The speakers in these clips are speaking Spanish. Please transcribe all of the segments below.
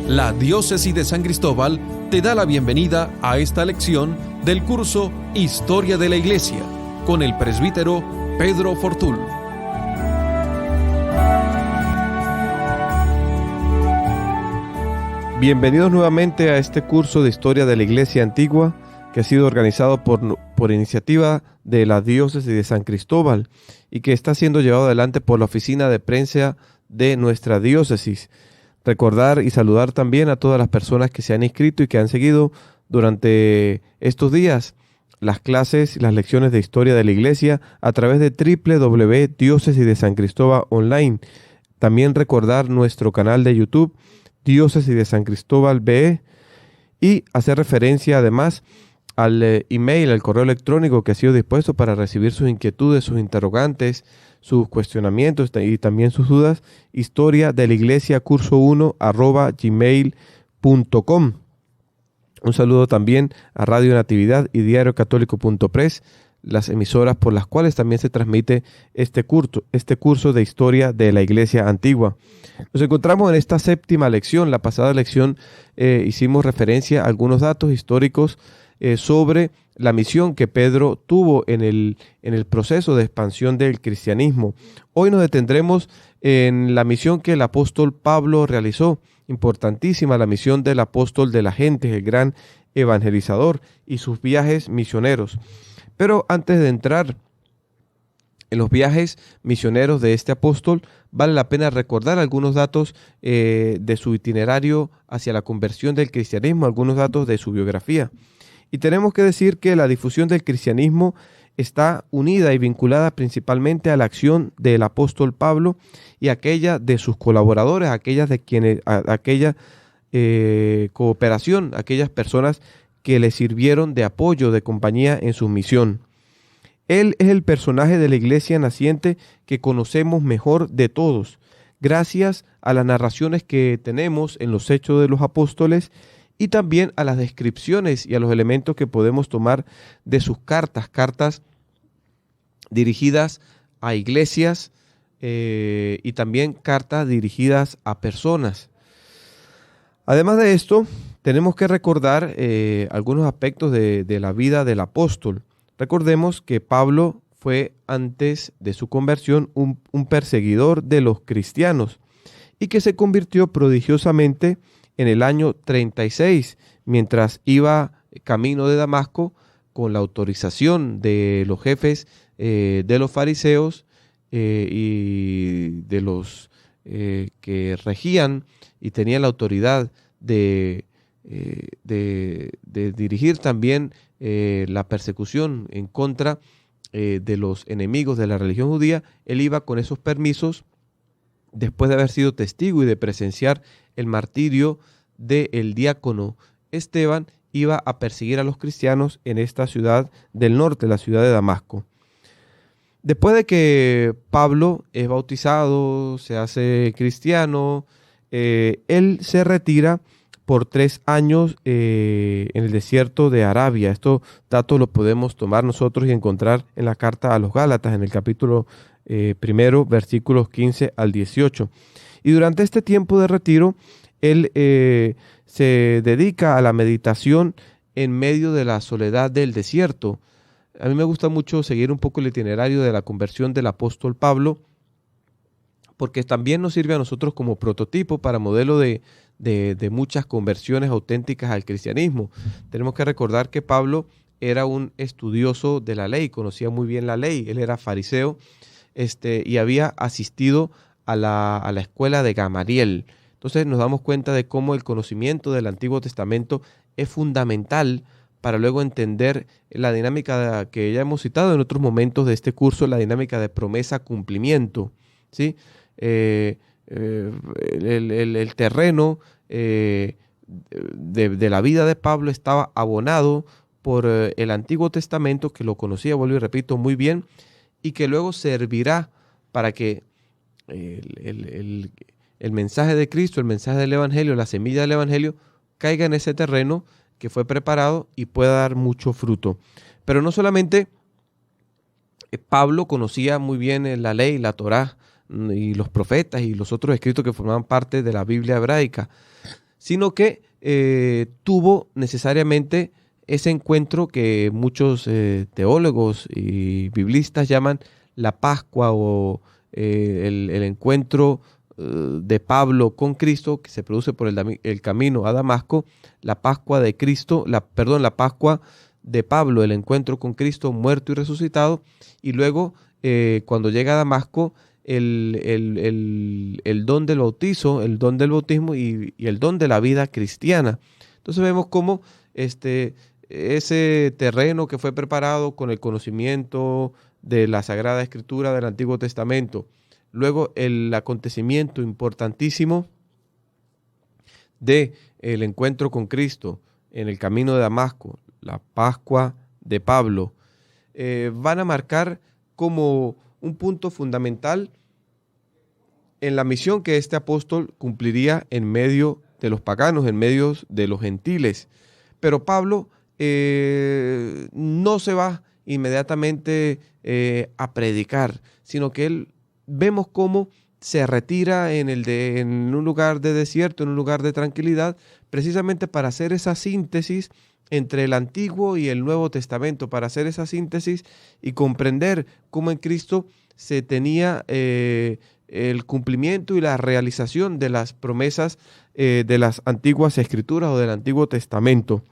La Diócesis de San Cristóbal te da la bienvenida a esta lección del curso Historia de la Iglesia con el presbítero Pedro Fortul. Bienvenidos nuevamente a este curso de Historia de la Iglesia Antigua que ha sido organizado por iniciativa de la Diócesis de San Cristóbal y que está siendo llevado adelante por la oficina de prensa de nuestra diócesis. Recordar y saludar también a todas las personas que se han inscrito y que han seguido durante estos días las clases y las lecciones de Historia de la Iglesia a través de www.diócesis de San Cristóbal online. También recordar nuestro canal de YouTube, Diócesis de San Cristóbal BE, y hacer referencia además al email, al correo electrónico que ha sido dispuesto para recibir sus inquietudes, sus interrogantes, sus cuestionamientos y también sus dudas, historia de la iglesia curso 1 @gmail.com. Un saludo también a Radio Natividad y Diario Católico.press, las emisoras por las cuales también se transmite este curso de historia de la iglesia antigua. Nos encontramos en esta séptima lección. La pasada lección hicimos referencia a algunos datos históricos sobre la misión que Pedro tuvo en el proceso de expansión del cristianismo. Hoy nos detendremos en la misión que el apóstol Pablo realizó. Importantísima la misión del apóstol de la gente, el gran evangelizador, y sus viajes misioneros. Pero antes de entrar en los viajes misioneros de este apóstol, vale la pena recordar algunos datos de su itinerario hacia la conversión del cristianismo, algunos datos de su biografía. Y tenemos que decir que la difusión del cristianismo está unida y vinculada principalmente a la acción del apóstol Pablo y aquella de sus colaboradores, aquella cooperación, aquellas personas que le sirvieron de apoyo, de compañía en su misión. Él es el personaje de la iglesia naciente que conocemos mejor de todos, gracias a las narraciones que tenemos en los Hechos de los Apóstoles y también a las descripciones y a los elementos que podemos tomar de sus cartas dirigidas a iglesias y también cartas dirigidas a personas. Además de esto, tenemos que recordar algunos aspectos de la vida del apóstol. Recordemos que Pablo fue antes de su conversión un perseguidor de los cristianos y que se convirtió prodigiosamente en el año 36, mientras iba camino de Damasco con la autorización de los jefes de los fariseos y de los que regían y tenían la autoridad de dirigir también la persecución en contra de los enemigos de la religión judía. Él iba con esos permisos después de haber sido testigo y de presenciar el martirio del diácono Esteban. Iba a perseguir a los cristianos en esta ciudad del norte, la ciudad de Damasco. Después de que Pablo es bautizado, se hace cristiano, él se retira por 3 años en el desierto de Arabia. Estos datos los podemos tomar nosotros y encontrar en la carta a los Gálatas, en el capítulo 1, versículos 15 al 18. Y durante este tiempo de retiro, él se dedica a la meditación en medio de la soledad del desierto. A mí me gusta mucho seguir un poco el itinerario de la conversión del apóstol Pablo, porque también nos sirve a nosotros como prototipo para modelo de muchas conversiones auténticas al cristianismo. Tenemos que recordar que Pablo era un estudioso de la ley, conocía muy bien la ley, él era fariseo y había asistido a la escuela de Gamaliel. Entonces nos damos cuenta de cómo el conocimiento del Antiguo Testamento es fundamental para luego entender la dinámica que ya hemos citado en otros momentos de este curso, la dinámica de promesa-cumplimiento, ¿sí? El terreno de la vida de Pablo estaba abonado por el Antiguo Testamento, que lo conocía, vuelvo y repito, muy bien, y que luego servirá para que el mensaje de Cristo, el mensaje del Evangelio, la semilla del Evangelio, caiga en ese terreno que fue preparado y pueda dar mucho fruto. Pero no solamente Pablo conocía muy bien la ley, la Torá y los profetas y los otros escritos que formaban parte de la Biblia hebraica, sino que tuvo necesariamente ese encuentro que muchos teólogos y biblistas llaman la Pascua o el encuentro de Pablo con Cristo, que se produce por el camino a Damasco, la Pascua de Cristo, la Pascua de Pablo, el encuentro con Cristo muerto y resucitado, y luego cuando llega a Damasco, el don del bautizo, el don del bautismo y el don de la vida cristiana. Entonces vemos cómo ese terreno que fue preparado con el conocimiento de la Sagrada Escritura del Antiguo Testamento, luego el acontecimiento importantísimo del encuentro con Cristo en el camino de Damasco, la Pascua de Pablo, van a marcar como un punto fundamental en la misión que este apóstol cumpliría en medio de los paganos, en medio de los gentiles. Pero Pablo no se va inmediatamente a predicar, sino que él vemos cómo se retira en un lugar de desierto, en un lugar de tranquilidad, precisamente para hacer esa síntesis entre el Antiguo y el Nuevo Testamento, para hacer esa síntesis y comprender cómo en Cristo se tenía el cumplimiento y la realización de las promesas de las antiguas Escrituras o del Antiguo Testamento.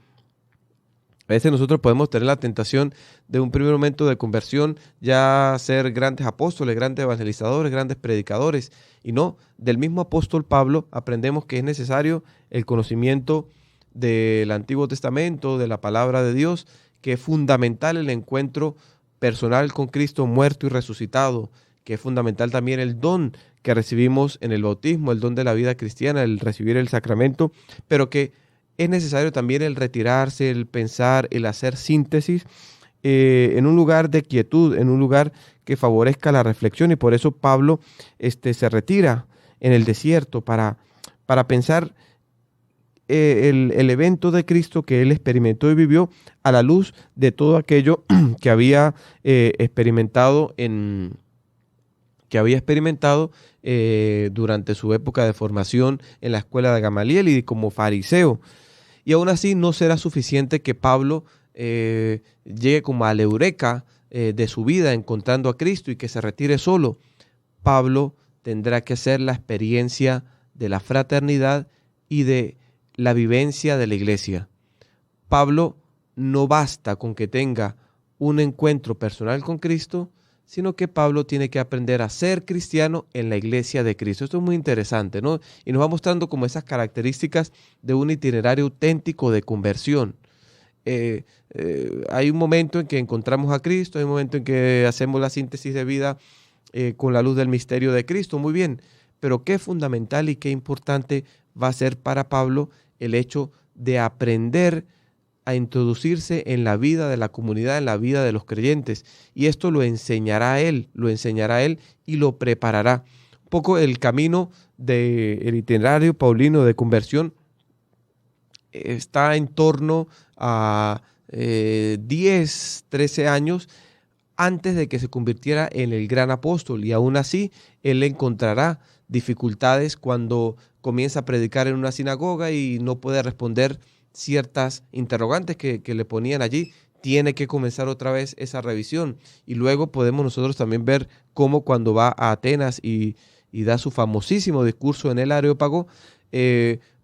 A veces nosotros podemos tener la tentación de un primer momento de conversión ya ser grandes apóstoles, grandes evangelizadores, grandes predicadores. Y no, del mismo apóstol Pablo aprendemos que es necesario el conocimiento del Antiguo Testamento, de la palabra de Dios, que es fundamental el encuentro personal con Cristo muerto y resucitado, que es fundamental también el don que recibimos en el bautismo, el don de la vida cristiana, el recibir el sacramento, pero que es necesario también el retirarse, el pensar, el hacer síntesis en un lugar de quietud, en un lugar que favorezca la reflexión, y por eso Pablo se retira en el desierto para pensar el evento de Cristo que él experimentó y vivió a la luz de todo aquello que había experimentado durante su época de formación en la escuela de Gamaliel y como fariseo. Y aún así no será suficiente que Pablo llegue como a la eureka de su vida encontrando a Cristo y que se retire solo. Pablo tendrá que hacer la experiencia de la fraternidad y de la vivencia de la iglesia. Pablo no basta con que tenga un encuentro personal con Cristo, sino que Pablo tiene que aprender a ser cristiano en la iglesia de Cristo. Esto es muy interesante, ¿no? Y nos va mostrando como esas características de un itinerario auténtico de conversión. Hay un momento en que encontramos a Cristo, hay un momento en que hacemos la síntesis de vida con la luz del misterio de Cristo, muy bien, pero qué fundamental y qué importante va a ser para Pablo el hecho de aprender a introducirse en la vida de la comunidad, en la vida de los creyentes. Y esto lo enseñará él y lo preparará. Un poco el camino del itinerario paulino de conversión está en torno a 10, 13 años antes de que se convirtiera en el gran apóstol. Y aún así, él encontrará dificultades cuando comienza a predicar en una sinagoga y no puede responder ciertas interrogantes que le ponían allí. Tiene que comenzar otra vez esa revisión. Y luego podemos nosotros también ver cómo cuando va a Atenas y da su famosísimo discurso en el Areópago,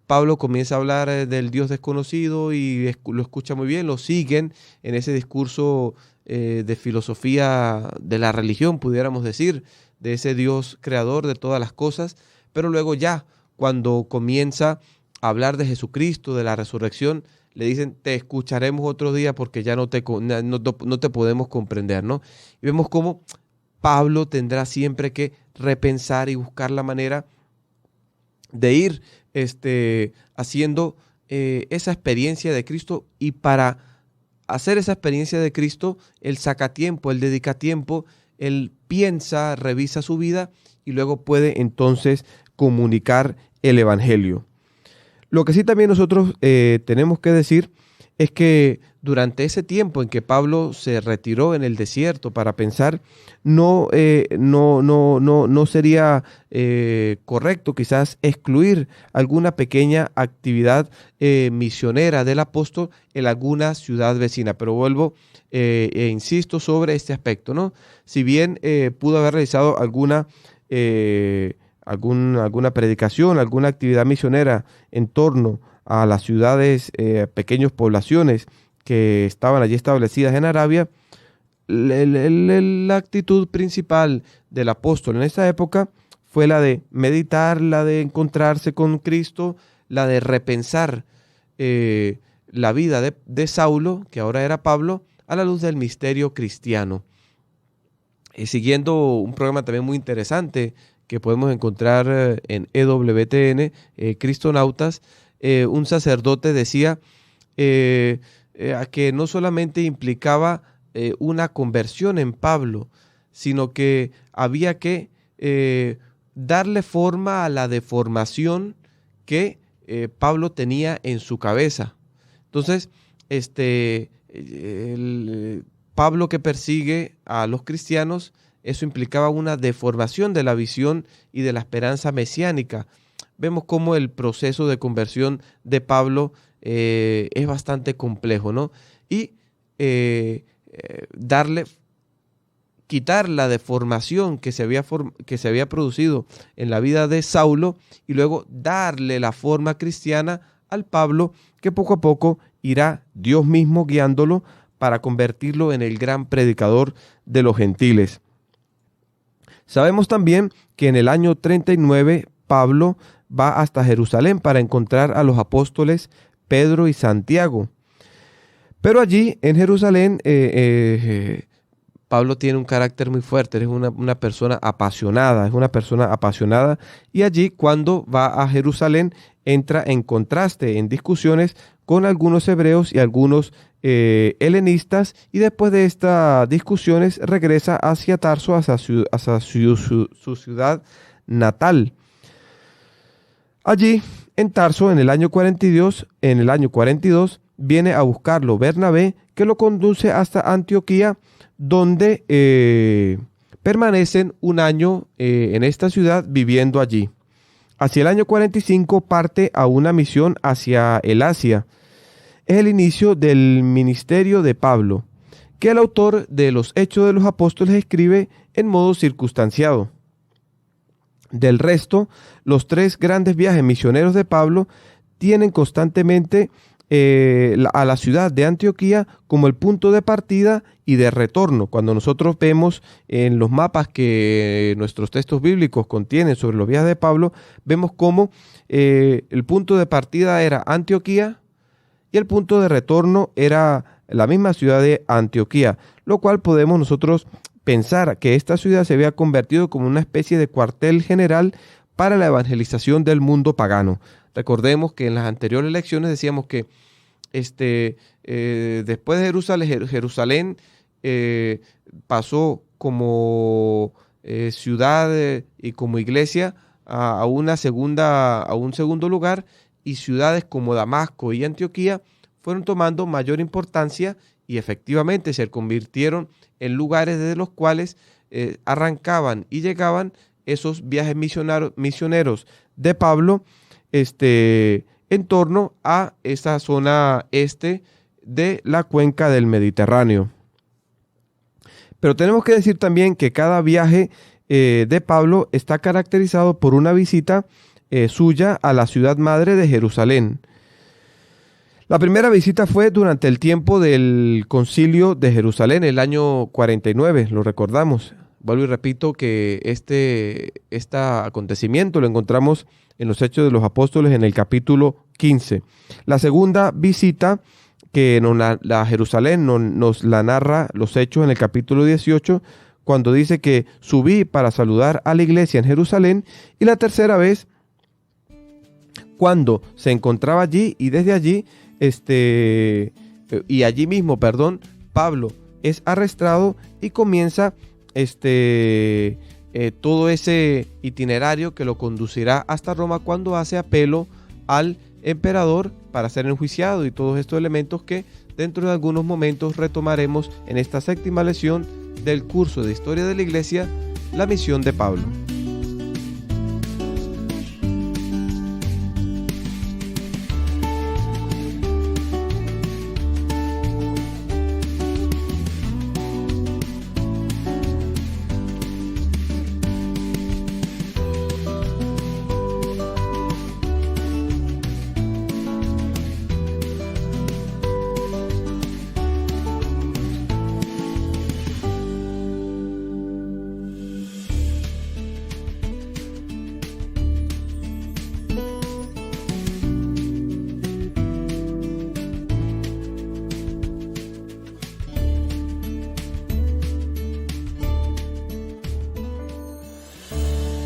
Pablo comienza a hablar del Dios desconocido y lo escucha muy bien, lo siguen en ese discurso de filosofía de la religión, pudiéramos decir, de ese Dios creador de todas las cosas, pero luego ya cuando comienza a hablar de Jesucristo, de la resurrección, le dicen, te escucharemos otro día porque ya no te podemos comprender, ¿no? Y vemos cómo Pablo tendrá siempre que repensar y buscar la manera de ir haciendo esa experiencia de Cristo, y para hacer esa experiencia de Cristo, él saca tiempo, él dedica tiempo, él piensa, revisa su vida y luego puede entonces comunicar el Evangelio. Lo que sí también nosotros tenemos que decir es que durante ese tiempo en que Pablo se retiró en el desierto para pensar, no sería correcto quizás excluir alguna pequeña actividad misionera del apóstol en alguna ciudad vecina. Pero vuelvo e insisto sobre este aspecto, ¿no? Si bien pudo haber realizado alguna predicación, alguna actividad misionera en torno a las ciudades, pequeñas poblaciones que estaban allí establecidas en Arabia, la actitud principal del apóstol en esa época fue la de meditar, la de encontrarse con Cristo, la de repensar la vida de Saulo, que ahora era Pablo, a la luz del misterio cristiano. Siguiendo un programa también muy interesante que podemos encontrar en EWTN, Cristonautas, un sacerdote decía que no solamente implicaba una conversión en Pablo, sino que había que darle forma a la deformación que Pablo tenía en su cabeza. Entonces, Pablo, que persigue a los cristianos, eso implicaba una deformación de la visión y de la esperanza mesiánica. Vemos cómo el proceso de conversión de Pablo es bastante complejo, ¿no? Y quitar la deformación que se había producido en la vida de Saulo y luego darle la forma cristiana al Pablo, que poco a poco irá Dios mismo guiándolo para convertirlo en el gran predicador de los gentiles. Sabemos también que en el año 39 Pablo va hasta Jerusalén para encontrar a los apóstoles Pedro y Santiago. Pero allí en Jerusalén Pablo tiene un carácter muy fuerte, es una persona apasionada, y allí cuando va a Jerusalén entra en contraste, en discusiones con algunos hebreos y algunos helenistas, y después de estas discusiones regresa hacia Tarso, hacia su ciudad natal. Allí, en Tarso, en el año 42, viene a buscarlo Bernabé, que lo conduce hasta Antioquía, donde permanecen un año en esta ciudad viviendo allí. Hacia el año 45 parte a una misión hacia el Asia. Es el inicio del ministerio de Pablo, que el autor de los Hechos de los Apóstoles escribe en modo circunstanciado. Del resto, los 3 grandes viajes misioneros de Pablo tienen constantemente a la ciudad de Antioquía como el punto de partida y de retorno. Cuando nosotros vemos en los mapas que nuestros textos bíblicos contienen sobre los viajes de Pablo, vemos cómo el punto de partida era Antioquía y el punto de retorno era la misma ciudad de Antioquía, lo cual podemos nosotros pensar que esta ciudad se había convertido como una especie de cuartel general para la evangelización del mundo pagano. Recordemos que en las anteriores lecciones decíamos que después de Jerusalén pasó como ciudad y como iglesia a un segundo lugar, y ciudades como Damasco y Antioquía fueron tomando mayor importancia y efectivamente se convirtieron en lugares desde los cuales arrancaban y llegaban esos viajes misioneros de Pablo en torno a esa zona este de la cuenca del Mediterráneo. Pero tenemos que decir también que cada viaje de Pablo está caracterizado por una visita suya a la ciudad madre de Jerusalén. La primera visita fue durante el tiempo del Concilio de Jerusalén, el año 49, lo recordamos. Vuelvo y repito que este acontecimiento lo encontramos en los Hechos de los Apóstoles en el capítulo 15. La segunda visita que la Jerusalén nos la narra los Hechos en el capítulo 18, cuando dice que subí para saludar a la iglesia en Jerusalén, y la tercera vez cuando se encontraba allí y desde allí Pablo es arrestado y comienza todo ese itinerario que lo conducirá hasta Roma, cuando hace apelo al emperador para ser enjuiciado y todos estos elementos que dentro de algunos momentos retomaremos en esta séptima lección del curso de Historia de la Iglesia, la misión de Pablo.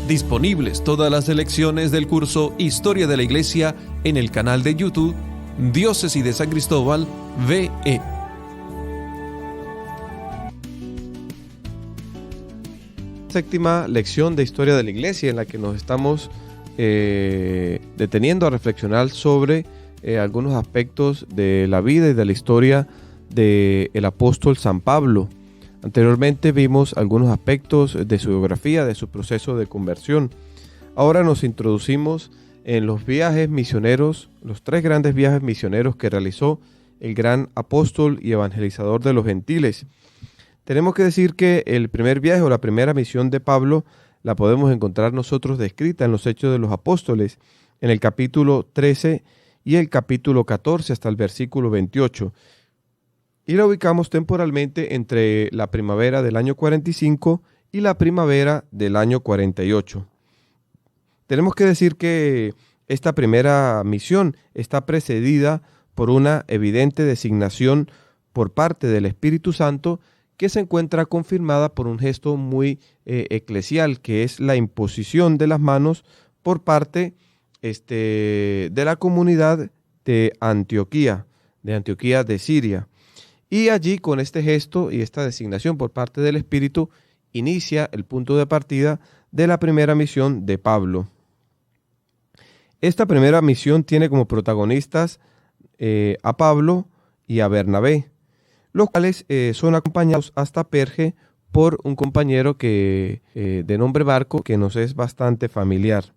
Disponibles todas las lecciones del curso Historia de la Iglesia en el canal de YouTube Diócesis de San Cristóbal VE. Séptima lección de Historia de la Iglesia en la que nos estamos deteniendo a reflexionar sobre algunos aspectos de la vida y de la historia del apóstol San Pablo. Anteriormente vimos algunos aspectos de su biografía, de su proceso de conversión. Ahora nos introducimos en los viajes misioneros, los 3 grandes viajes misioneros que realizó el gran apóstol y evangelizador de los gentiles. Tenemos que decir que el primer viaje o la primera misión de Pablo la podemos encontrar nosotros descrita en los Hechos de los Apóstoles, en el capítulo 13 y el capítulo 14 hasta el versículo 28. Y la ubicamos temporalmente entre la primavera del año 45 y la primavera del año 48. Tenemos que decir que esta primera misión está precedida por una evidente designación por parte del Espíritu Santo que se encuentra confirmada por un gesto muy eclesial, que es la imposición de las manos por parte de la comunidad de Antioquía de Siria. Y allí, con este gesto y esta designación por parte del Espíritu, inicia el punto de partida de la primera misión de Pablo. Esta primera misión tiene como protagonistas a Pablo y a Bernabé, los cuales son acompañados hasta Perge por un compañero de nombre Marco, que nos es bastante familiar.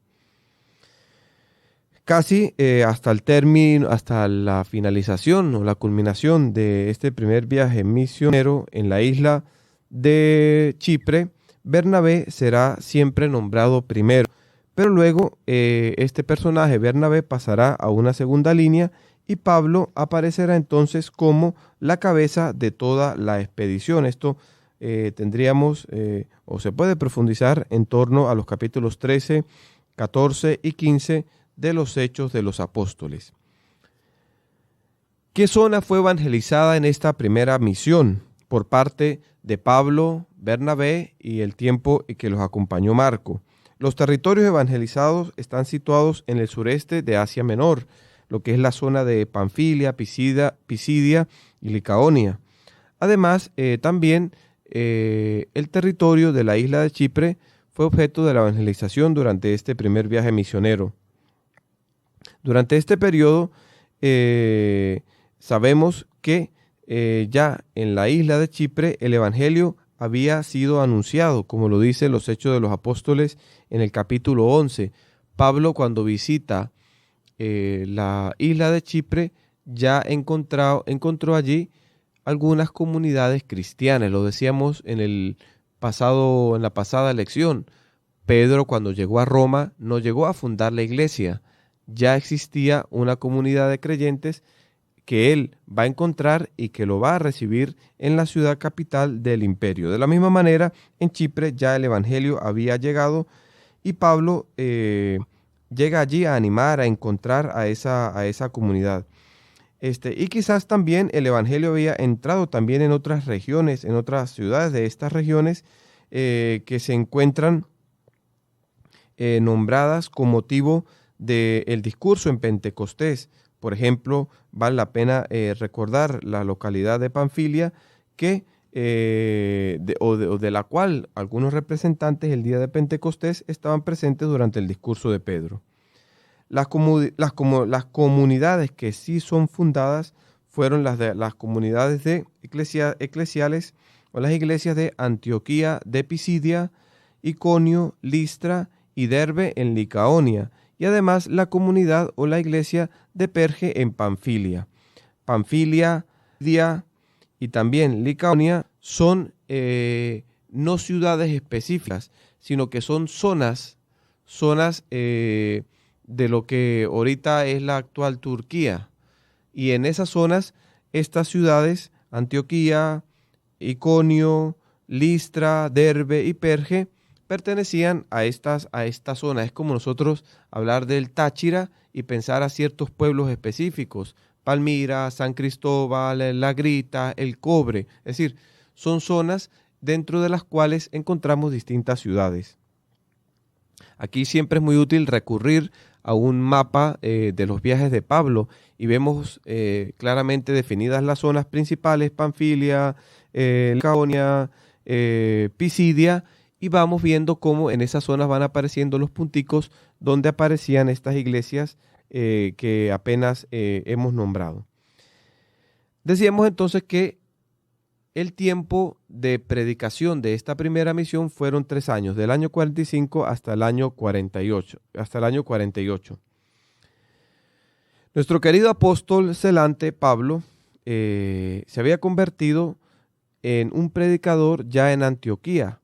Casi hasta el término, hasta la finalización o la culminación de este primer viaje misionero en la isla de Chipre, Bernabé será siempre nombrado primero, pero luego este personaje, Bernabé, pasará a una segunda línea y Pablo aparecerá entonces como la cabeza de toda la expedición. Esto tendríamos o se puede profundizar en torno a los capítulos 13, 14 y 15 de los Hechos de los Apóstoles. ¿Qué zona fue evangelizada en esta primera misión por parte de Pablo, Bernabé y el tiempo que los acompañó Marco? Los territorios evangelizados están situados en el sureste de Asia Menor, lo que es la zona de Panfilia, Pisidia y Licaonia. Además, también el territorio de la isla de Chipre fue objeto de la evangelización durante este primer viaje misionero. Durante este periodo sabemos que ya en la isla de Chipre el Evangelio había sido anunciado, como lo dice los Hechos de los Apóstoles en el capítulo 11. Pablo, cuando visita la isla de Chipre, ya encontró allí algunas comunidades cristianas. Lo decíamos en la pasada lección. Pedro, cuando llegó a Roma, no llegó a fundar la iglesia. Ya existía una comunidad de creyentes que él va a encontrar y que lo va a recibir en la ciudad capital del imperio. De la misma manera, en Chipre ya el evangelio había llegado y Pablo llega allí a animar, a encontrar a esa comunidad. Y quizás también el evangelio había entrado también en otras regiones, en otras ciudades de estas regiones que se encuentran nombradas con motivo del discurso en Pentecostés. Por ejemplo, vale la pena recordar la localidad de Panfilia, de la cual algunos representantes el día de Pentecostés estaban presentes durante el discurso de Pedro. Las comunidades que sí son fundadas fueron las comunidades de eclesiales o las iglesias de Antioquía de Pisidia, Iconio, Listra y Derbe en Licaonia, y además la comunidad o la iglesia de Perge en Panfilia. Panfilia, Lidia y también Licaonia son no ciudades específicas, sino que son zonas de lo que ahorita es la actual Turquía. Y en esas zonas, estas ciudades, Antioquía, Iconio, Listra, Derbe y Perge, pertenecían a esta zona. Es como nosotros hablar del Táchira y pensar a ciertos pueblos específicos: Palmira, San Cristóbal, La Grita, El Cobre. Es decir, son zonas dentro de las cuales encontramos distintas ciudades. Aquí siempre es muy útil recurrir a un mapa de los viajes de Pablo y vemos claramente definidas las zonas principales: Panfilia, Licaonia, Pisidia, y vamos viendo cómo en esas zonas van apareciendo los punticos donde aparecían estas iglesias que apenas hemos nombrado. Decíamos entonces que el tiempo de predicación de esta primera misión fueron 3 años, del año 45 hasta el año 48. Nuestro querido apóstol celante Pablo se había convertido en un predicador ya en Antioquía,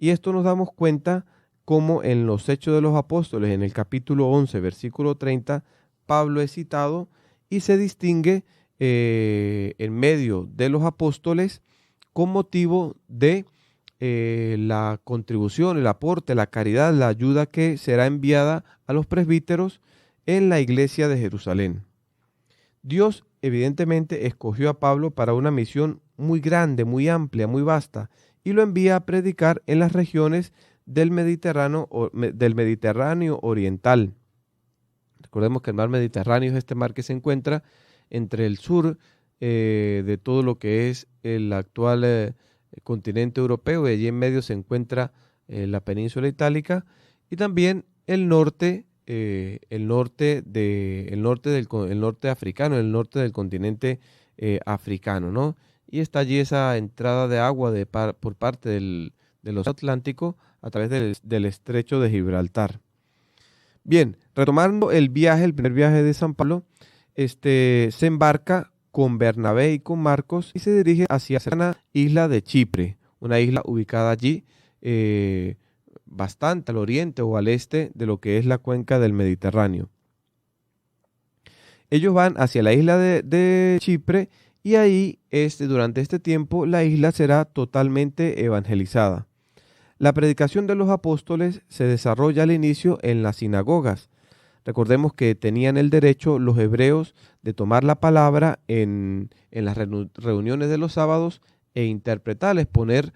y esto nos damos cuenta como en los Hechos de los Apóstoles, en el capítulo 11, versículo 30, Pablo es citado y se distingue en medio de los apóstoles con motivo de la contribución, el aporte, la caridad, la ayuda que será enviada a los presbíteros en la iglesia de Jerusalén. Dios evidentemente escogió a Pablo para una misión muy grande, muy amplia, muy vasta, y lo envía a predicar en las regiones del Mediterráneo oriental. Recordemos que el mar Mediterráneo es este mar que se encuentra entre el sur de todo lo que es el actual continente europeo, y allí en medio se encuentra la península itálica, y también el norte africano, el norte del continente africano, ¿no? Y está allí esa entrada de agua por parte del océano Atlántico a través del estrecho de Gibraltar. Bien, retomando el primer viaje de San Pablo, se embarca con Bernabé y con Marcos y se dirige hacia la isla de Chipre, una isla ubicada allí bastante al oriente o al este de lo que es la cuenca del Mediterráneo. Ellos van hacia la isla de Chipre, y ahí durante este tiempo la isla será totalmente evangelizada. La predicación de los apóstoles se desarrolla al inicio en las sinagogas. Recordemos que tenían el derecho los hebreos de tomar la palabra en las reuniones de los sábados e interpretarles, poner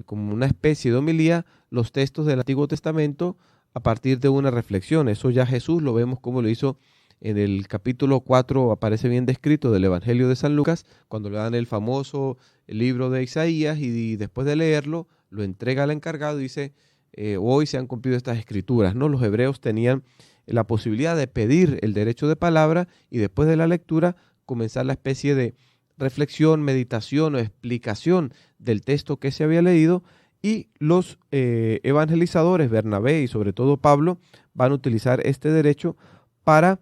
como una especie de homilía los textos del Antiguo Testamento a partir de una reflexión. Eso ya Jesús lo vemos como lo hizo en el capítulo 4, aparece bien descrito del Evangelio de San Lucas, cuando le dan el famoso libro de Isaías y después de leerlo lo entrega al encargado y dice: hoy se han cumplido estas escrituras, ¿no? Los hebreos tenían la posibilidad de pedir el derecho de palabra y después de la lectura comenzar la especie de reflexión, meditación o explicación del texto que se había leído, y los evangelizadores, Bernabé y sobre todo Pablo, van a utilizar este derecho para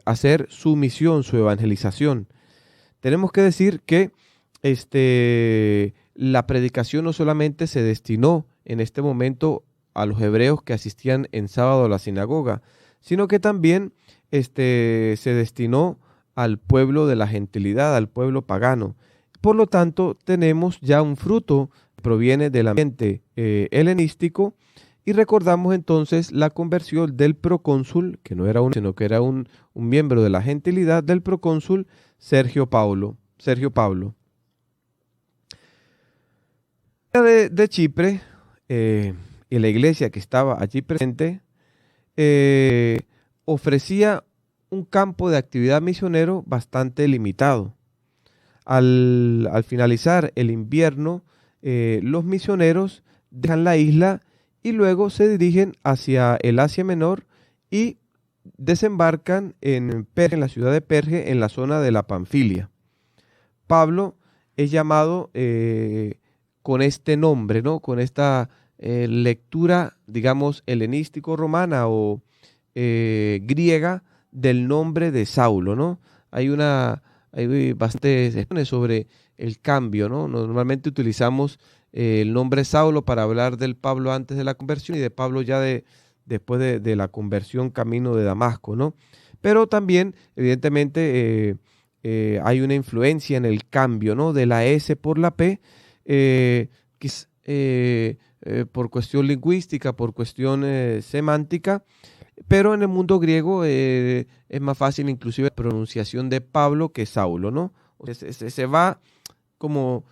hacer su misión, su evangelización. Tenemos que decir que la predicación no solamente se destinó en este momento a los hebreos que asistían en sábado a la sinagoga, sino que también se destinó al pueblo de la gentilidad, al pueblo pagano. Por lo tanto, tenemos ya un fruto que proviene del ambiente helenístico, y recordamos entonces la conversión del procónsul, que no era sino que era un miembro de la gentilidad, del procónsul Sergio Pablo. De Chipre, y la iglesia que estaba allí presente ofrecía un campo de actividad misionero bastante limitado. Al finalizar el invierno, los misioneros dejan la isla y luego se dirigen hacia el Asia Menor y desembarcan en Perge, en la ciudad de Perge, en la zona de la Panfilia. Pablo es llamado con este nombre, ¿no? Con esta lectura, digamos, helenístico-romana o griega del nombre de Saulo, ¿no? Hay bastantes expresiones sobre el cambio, ¿no? Normalmente utilizamos el nombre Saulo para hablar del Pablo antes de la conversión y de Pablo ya después de la conversión camino de Damasco, ¿no? Pero también, evidentemente, hay una influencia en el cambio, ¿no? De la S por la P, por cuestión lingüística, por cuestión semántica, pero en el mundo griego es más fácil inclusive la pronunciación de Pablo que Saulo, ¿no? Se va como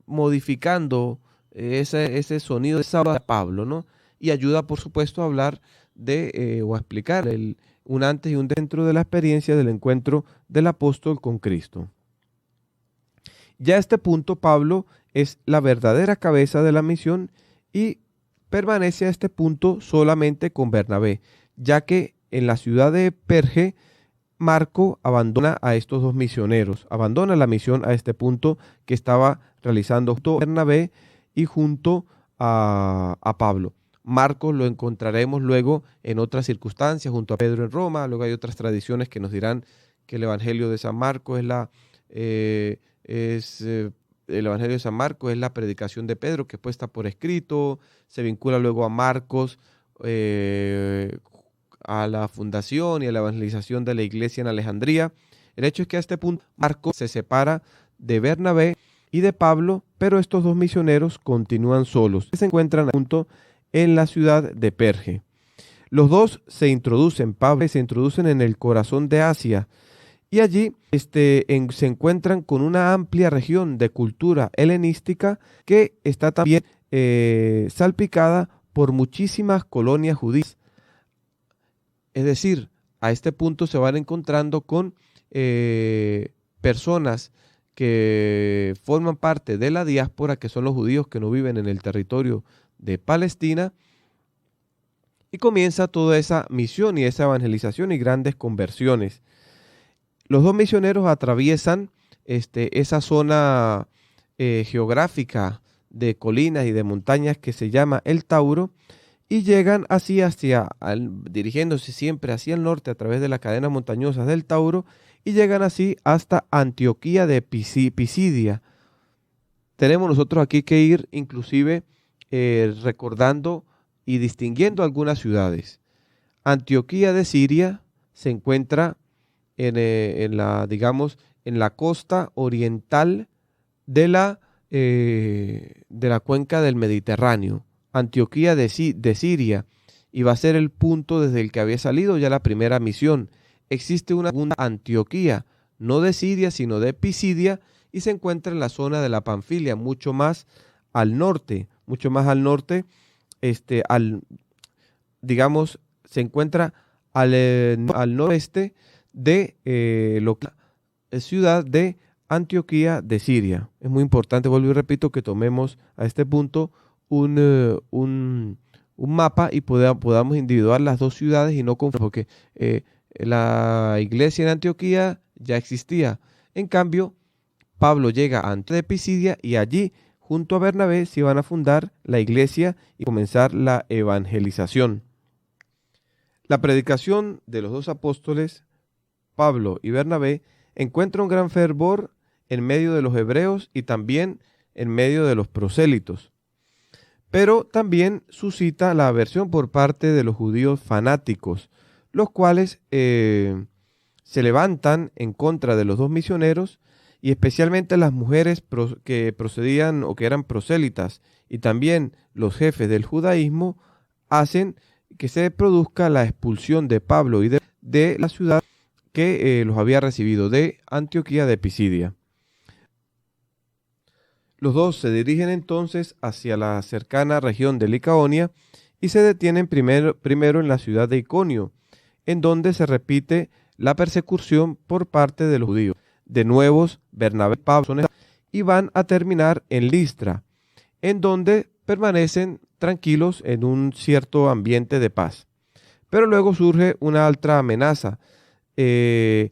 modificando ese sonido de Saulo a Pablo, ¿no? Y ayuda, por supuesto, a hablar o a explicar un antes y un dentro de la experiencia del encuentro del apóstol con Cristo. Ya a este punto Pablo es la verdadera cabeza de la misión y permanece a este punto solamente con Bernabé, ya que en la ciudad de Perge Marco abandona a estos dos misioneros, abandona la misión a este punto que estaba realizando junto a Bernabé y junto a Pablo. Marcos lo encontraremos luego en otras circunstancias, junto a Pedro en Roma. Luego hay otras tradiciones que nos dirán que el Evangelio de San Marcos el Evangelio de San Marcos es la predicación de Pedro, que es puesta por escrito, se vincula luego a Marcos, a la fundación y a la evangelización de la iglesia en Alejandría. El hecho es que a este punto Marcos se separa de Bernabé y de Pablo, pero estos dos misioneros continúan solos. Se encuentran a punto en la ciudad de Perge. Los dos Pablo se introducen en el corazón de Asia y allí se encuentran con una amplia región de cultura helenística que está también salpicada por muchísimas colonias judías. Es decir, a este punto se van encontrando con personas que forman parte de la diáspora, que son los judíos que no viven en el territorio de Palestina, y comienza toda esa misión y esa evangelización y grandes conversiones. Los dos misioneros atraviesan esa zona geográfica de colinas y de montañas que se llama el Tauro y llegan así dirigiéndose siempre hacia el norte a través de las cadenas montañosas del Tauro y llegan así hasta Antioquía de Pisidia. Tenemos nosotros aquí que ir inclusive recordando y distinguiendo algunas ciudades. Antioquía de Siria se encuentra en la costa oriental de la cuenca del Mediterráneo. Antioquía de Siria, y va a ser el punto desde el que había salido ya la primera misión. Existe una segunda Antioquía, no de Siria, sino de Pisidia, y se encuentra en la zona de la Panfilia, mucho más al norte, se encuentra al noroeste de la ciudad de Antioquía de Siria. Es muy importante, vuelvo y repito, que tomemos a este punto un mapa y podamos individuar las dos ciudades y no confundir, porque la iglesia en Antioquía ya existía. En cambio, Pablo llega a Antioquía de Pisidia y allí, junto a Bernabé, se iban a fundar la iglesia y comenzar la evangelización. La predicación de los dos apóstoles, Pablo y Bernabé, encuentra un gran fervor en medio de los hebreos y también en medio de los prosélitos. Pero también suscita la aversión por parte de los judíos fanáticos, los cuales se levantan en contra de los dos misioneros y especialmente las mujeres que procedían o que eran prosélitas y también los jefes del judaísmo hacen que se produzca la expulsión de Pablo y de la ciudad que los había recibido, de Antioquía de Pisidia. Los dos se dirigen entonces hacia la cercana región de Licaonia y se detienen primero en la ciudad de Iconio, en donde se repite la persecución por parte de los judíos. De nuevo, Bernabé y Pablo y van a terminar en Listra, en donde permanecen tranquilos en un cierto ambiente de paz. Pero luego surge una otra amenaza que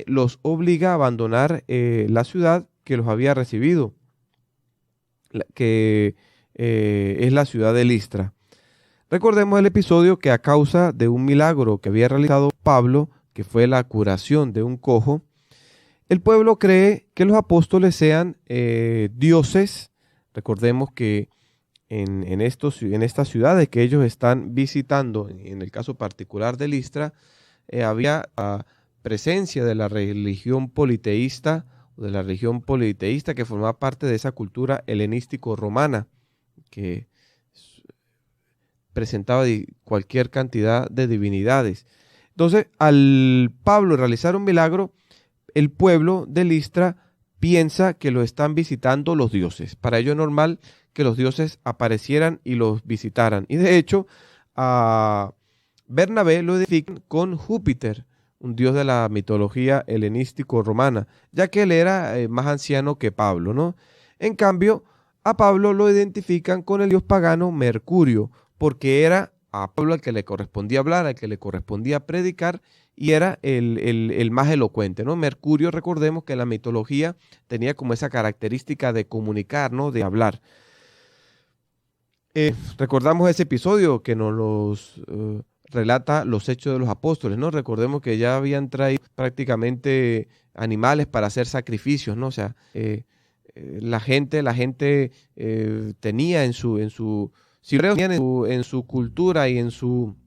los obliga a abandonar la ciudad que los había recibido, que es la ciudad de Listra. Recordemos el episodio que a causa de un milagro que había realizado Pablo, que fue la curación de un cojo, el pueblo cree que los apóstoles sean dioses. Recordemos que en estas ciudades que ellos están visitando, en el caso particular de Listra, había presencia de la religión politeísta, o de la religión politeísta que formaba parte de esa cultura helenístico-romana, que presentaba cualquier cantidad de divinidades. Entonces, al Pablo realizar un milagro, el pueblo de Listra piensa que lo están visitando los dioses. Para ello es normal que los dioses aparecieran y los visitaran. Y de hecho, a Bernabé lo identifican con Júpiter, un dios de la mitología helenístico-romana, ya que él era más anciano que Pablo, ¿no? En cambio, a Pablo lo identifican con el dios pagano Mercurio, porque era a Pablo al que le correspondía hablar, al que le correspondía predicar, y era el más elocuente, ¿no? Mercurio, recordemos que la mitología tenía como esa característica de comunicar, ¿no? De hablar. Recordamos ese episodio que nos relata los hechos de los apóstoles, ¿no? Recordemos que ya habían traído prácticamente animales para hacer sacrificios, ¿no? O sea, la gente tenía en su cultura y en su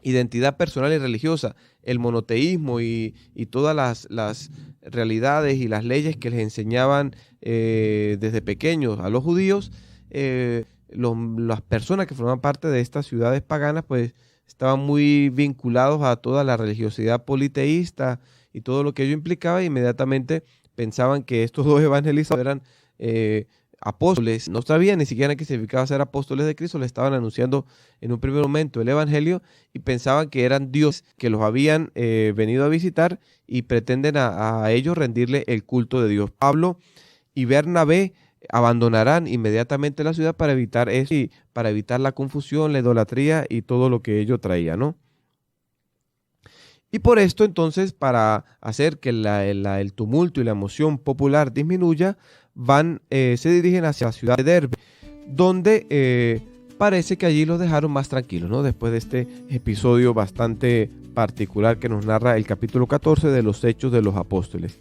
identidad personal y religiosa el monoteísmo y todas las realidades y las leyes que les enseñaban desde pequeños a los judíos. Las personas que formaban parte de estas ciudades paganas pues estaban muy vinculados a toda la religiosidad politeísta y todo lo que ello implicaba, e inmediatamente pensaban que estos dos evangelizadores eran apóstoles. No sabían ni siquiera qué significaba ser apóstoles de Cristo, le estaban anunciando en un primer momento el evangelio y pensaban que eran dioses que los habían venido a visitar y pretenden a ellos rendirle el culto de Dios. Pablo y Bernabé abandonarán inmediatamente la ciudad para evitar eso y para evitar la confusión, la idolatría y todo lo que ello traía, ¿no? Y por esto entonces, para hacer que el tumulto y la emoción popular disminuya, se dirigen hacia la ciudad de Derbe, donde parece que allí los dejaron más tranquilos, ¿no? Después de este episodio bastante particular que nos narra el capítulo 14 de los Hechos de los Apóstoles.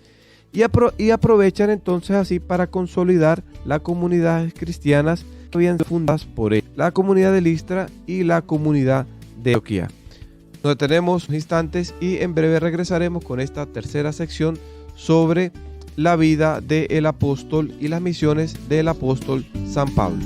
Y aprovechan entonces así para consolidar las comunidades cristianas que habían sido fundadas por él, la comunidad de Listra y la comunidad de Antioquía. Nos detenemos instantes y en breve regresaremos con esta tercera sección sobre la vida del apóstol y las misiones del apóstol San Pablo.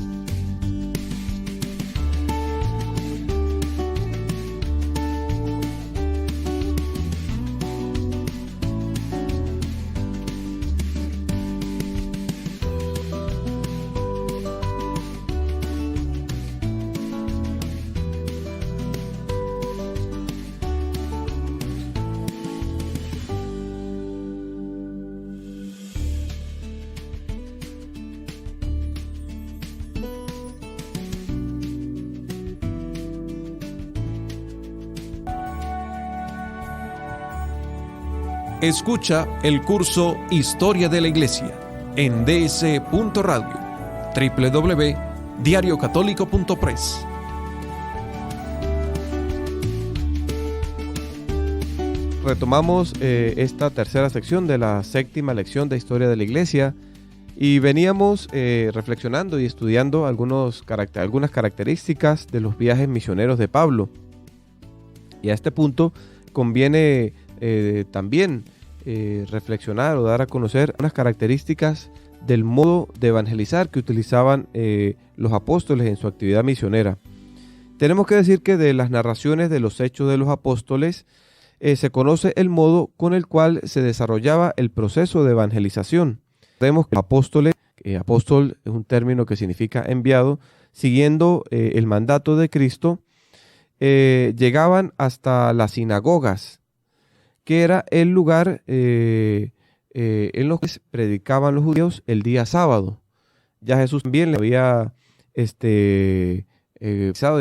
Escucha el curso Historia de la Iglesia en ds.radio, www.diariocatólico.press. Retomamos esta tercera sección de la séptima lección de Historia de la Iglesia y veníamos reflexionando y estudiando algunas características de los viajes misioneros de Pablo. Y a este punto conviene también reflexionar o dar a conocer unas características del modo de evangelizar que utilizaban los apóstoles en su actividad misionera. Tenemos que decir que de las narraciones de los hechos de los apóstoles se conoce el modo con el cual se desarrollaba el proceso de evangelización. Vemos que los apóstoles, apóstol es un término que significa enviado, siguiendo el mandato de Cristo, llegaban hasta las sinagogas, que era el lugar en lo que predicaban los judíos el día sábado. Ya Jesús también le había y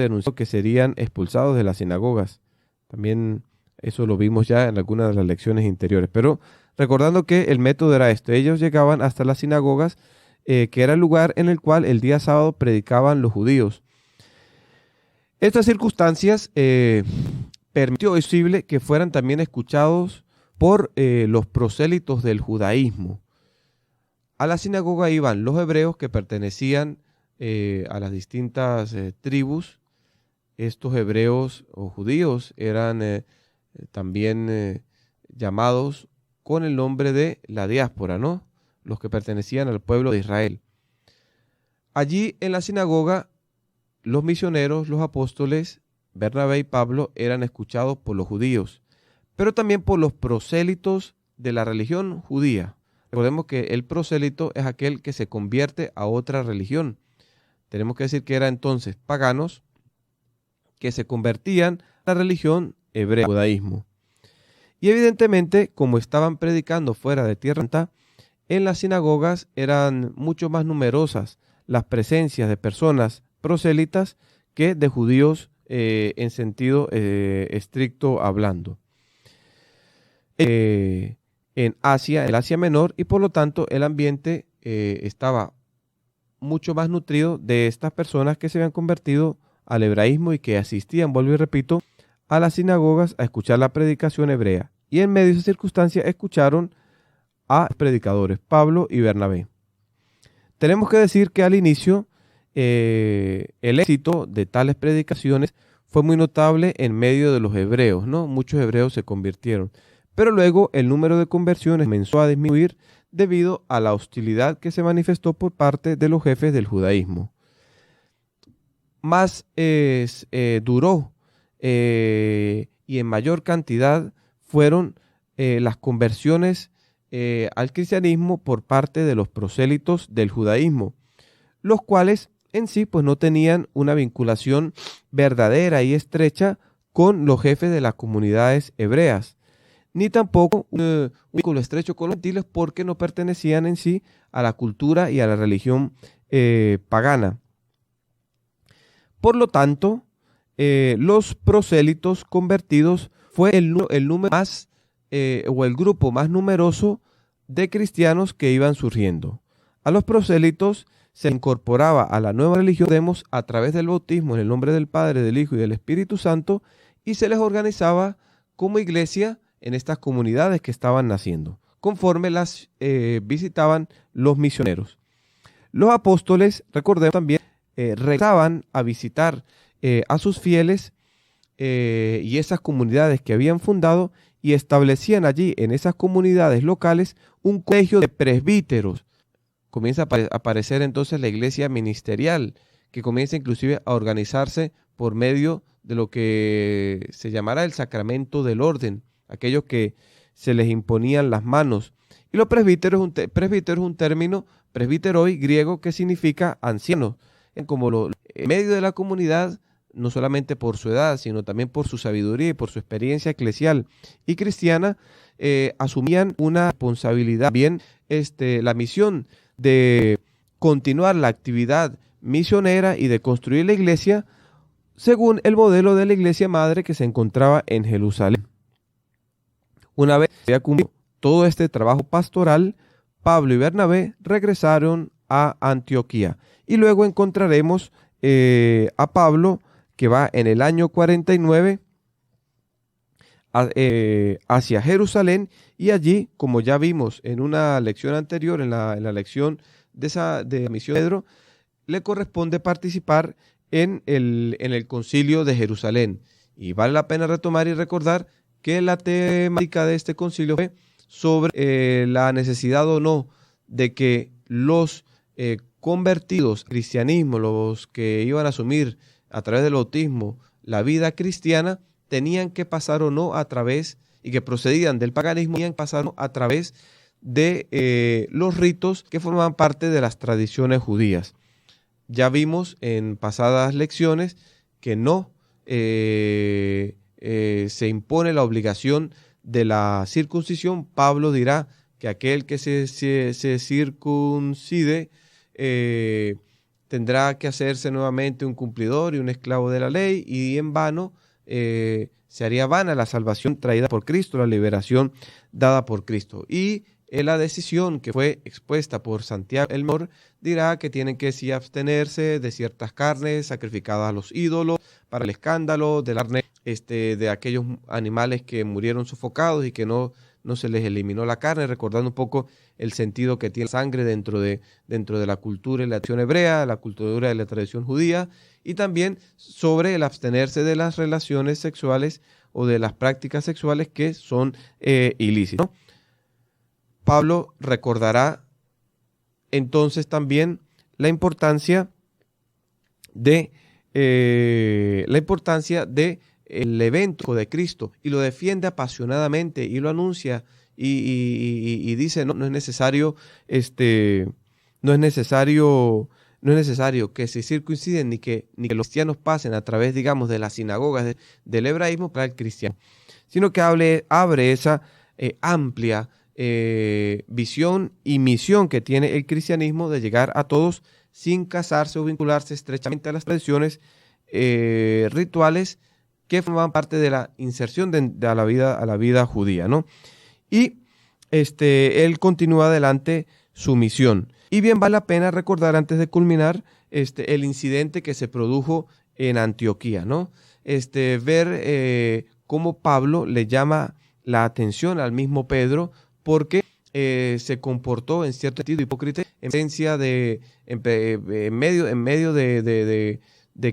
anunció que serían expulsados de las sinagogas. También eso lo vimos ya en algunas de las lecciones interiores. Pero recordando que el método era este, ellos llegaban hasta las sinagogas, que era el lugar en el cual el día sábado predicaban los judíos. Estas circunstancias permitió posible que fueran también escuchados por los prosélitos del judaísmo. A la sinagoga iban los hebreos que pertenecían a las distintas tribus. Estos hebreos o judíos eran también llamados con el nombre de la diáspora, ¿no? Los que pertenecían al pueblo de Israel. Allí en la sinagoga, los misioneros, los apóstoles, Bernabé y Pablo, eran escuchados por los judíos, pero también por los prosélitos de la religión judía. Recordemos que el prosélito es aquel que se convierte a otra religión. Tenemos que decir que eran entonces paganos que se convertían a la religión hebrea, el judaísmo. Y evidentemente, como estaban predicando fuera de Tierra Santa, en las sinagogas eran mucho más numerosas las presencias de personas prosélitas que de judíos en sentido estricto hablando. En Asia, el Asia Menor, y por lo tanto el ambiente estaba mucho más nutrido de estas personas que se habían convertido al hebraísmo y que asistían, vuelvo y repito, a las sinagogas a escuchar la predicación hebrea. Y en medio de esa circunstancia escucharon a predicadores, Pablo y Bernabé. Tenemos que decir que al inicio el éxito de tales predicaciones fue muy notable en medio de los hebreos, ¿no? Muchos hebreos se convirtieron. Pero luego el número de conversiones comenzó a disminuir debido a la hostilidad que se manifestó por parte de los jefes del judaísmo. Más duró y en mayor cantidad fueron las conversiones al cristianismo por parte de los prosélitos del judaísmo, los cuales en sí pues no tenían una vinculación verdadera y estrecha con los jefes de las comunidades hebreas, ni tampoco un vínculo estrecho con los gentiles porque no pertenecían en sí a la cultura y a la religión pagana. Por lo tanto, los prosélitos convertidos fue el número más o el grupo más numeroso de cristianos que iban surgiendo. A los prosélitos se incorporaba a la nueva religión a través del bautismo en el nombre del Padre, del Hijo y del Espíritu Santo, y se les organizaba como iglesia en estas comunidades que estaban naciendo, conforme las visitaban los misioneros. Los apóstoles, recordemos también, regresaban a visitar a sus fieles y esas comunidades que habían fundado y establecían allí en esas comunidades locales un colegio de presbíteros. Comienza a aparecer entonces la iglesia ministerial, que comienza inclusive a organizarse por medio de lo que se llamará el sacramento del orden, aquellos que se les imponían las manos. Y los presbíteros, presbítero es un término, presbíteroi griego, que significa anciano, como en medio de la comunidad, no solamente por su edad, sino también por su sabiduría y por su experiencia eclesial y cristiana, asumían una responsabilidad, bien la misión de continuar la actividad misionera y de construir la iglesia según el modelo de la iglesia madre que se encontraba en Jerusalén. Una vez que había cumplido todo este trabajo pastoral, Pablo y Bernabé regresaron a Antioquía. Y luego encontraremos a Pablo, que va en el año 49 hacia Jerusalén, y allí, como ya vimos en una lección anterior, en la lección de la misión de Pedro, le corresponde participar en el concilio de Jerusalén. Y vale la pena retomar y recordar que la temática de este concilio fue sobre la necesidad o no de que los convertidos al cristianismo, los que iban a asumir a través del bautismo la vida cristiana, tenían que pasar o no a través, y que procedían del paganismo, tenían que pasar o no a través de los ritos que formaban parte de las tradiciones judías. Ya vimos en pasadas lecciones que no se impone la obligación de la circuncisión. Pablo dirá que aquel que se circuncide tendrá que hacerse nuevamente un cumplidor y un esclavo de la ley, y en vano se haría vana la salvación traída por Cristo, la liberación dada por Cristo. Y en la decisión que fue expuesta por Santiago el Mayor dirá que tienen que sí abstenerse de ciertas carnes sacrificadas a los ídolos para el escándalo, de la carne de aquellos animales que murieron sofocados y que no se les eliminó la carne, recordando un poco el sentido que tiene la sangre dentro de la cultura y la tradición hebrea, la cultura y la tradición judía, y también sobre el abstenerse de las relaciones sexuales o de las prácticas sexuales que son ilícitas, ¿no? Pablo recordará entonces también la importancia de el evento de Cristo, y lo defiende apasionadamente y lo anuncia y dice no es necesario que se circunciden ni que los cristianos pasen a través, digamos, de las sinagogas del hebraísmo para el cristiano, sino que abre esa amplia visión y misión que tiene el cristianismo de llegar a todos sin casarse o vincularse estrechamente a las tradiciones rituales que forman parte de la inserción a la vida judía, ¿no? Y él continúa adelante su misión. Y bien vale la pena recordar, antes de culminar, el incidente que se produjo en Antioquía, ¿no? Ver cómo Pablo le llama la atención al mismo Pedro porque se comportó en cierto sentido hipócrita en medio de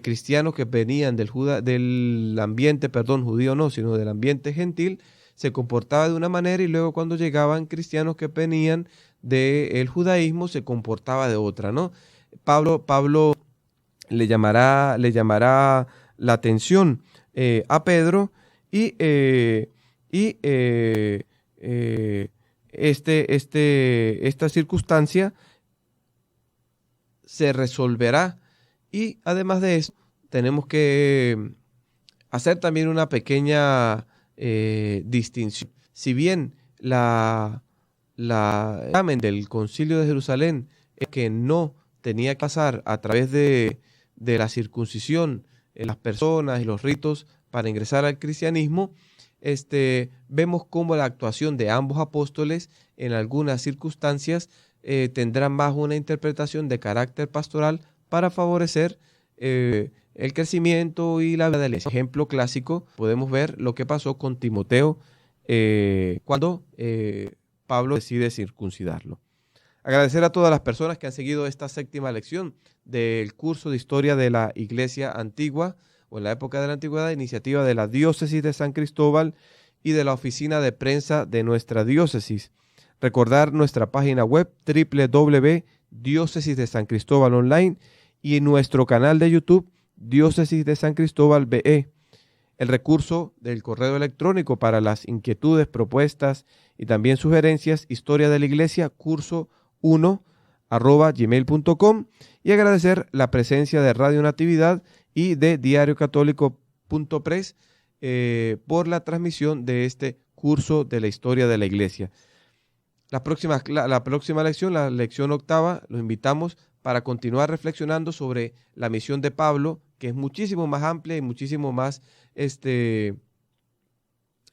cristianos que venían del ambiente, judío no, sino del ambiente gentil. Se comportaba de una manera y luego cuando llegaban cristianos que venían del judaísmo se comportaba de otra, ¿no? Pablo le llamará la atención a Pedro y esta circunstancia se resolverá. Y además de eso, tenemos que hacer también una pequeña distinción. Si bien el examen del Concilio de Jerusalén es que no tenía que pasar a través de la circuncisión en las personas y los ritos para ingresar al cristianismo, vemos cómo la actuación de ambos apóstoles en algunas circunstancias tendrá más una interpretación de carácter pastoral para favorecer el crecimiento y la vida de la iglesia. Ejemplo clásico, podemos ver lo que pasó con Timoteo cuando Pablo decide circuncidarlo. Agradecer a todas las personas que han seguido esta 7ª lección del curso de Historia de la Iglesia Antigua o en la época de la Antigüedad, iniciativa de la Diócesis de San Cristóbal y de la Oficina de Prensa de nuestra diócesis. Recordar nuestra página web www.diócesis de San Cristóbal online y nuestro canal de YouTube Diócesis de San Cristóbal BE. El recurso del correo electrónico para las inquietudes, propuestas y también sugerencias, historia de la iglesia, curso1@gmail.com, y agradecer la presencia de Radio Natividad y de diariocatólico.press por la transmisión de este curso de la historia de la iglesia. La próxima lección, la lección 8ª, los invitamos para continuar reflexionando sobre la misión de Pablo, que es muchísimo más amplia y muchísimo más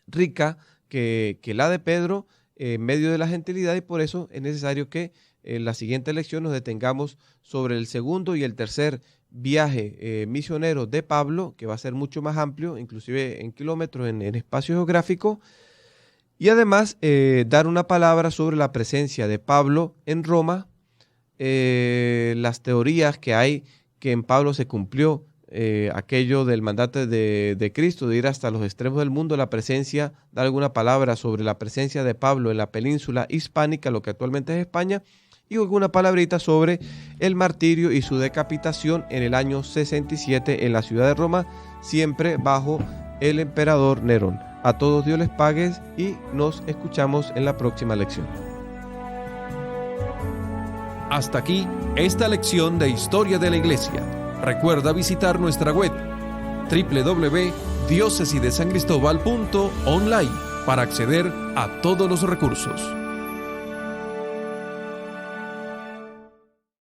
rica que la de Pedro en medio de la gentilidad, y por eso es necesario que en la siguiente lección nos detengamos sobre el segundo y el tercer viaje misionero de Pablo, que va a ser mucho más amplio, inclusive en kilómetros, en espacio geográfico, y además dar una palabra sobre la presencia de Pablo en Roma, las teorías que hay que en Pablo se cumplió aquello del mandato de Cristo de ir hasta los extremos del mundo, la presencia, dar alguna palabra sobre la presencia de Pablo en la península hispánica, lo que actualmente es España, y alguna palabrita sobre el martirio y su decapitación en el año 67 en la ciudad de Roma, siempre bajo el emperador Nerón. A todos Dios les pague y nos escuchamos en la próxima lección. Hasta aquí esta lección de Historia de la Iglesia. Recuerda visitar nuestra web www.diocesidesancristóbal.online para acceder a todos los recursos.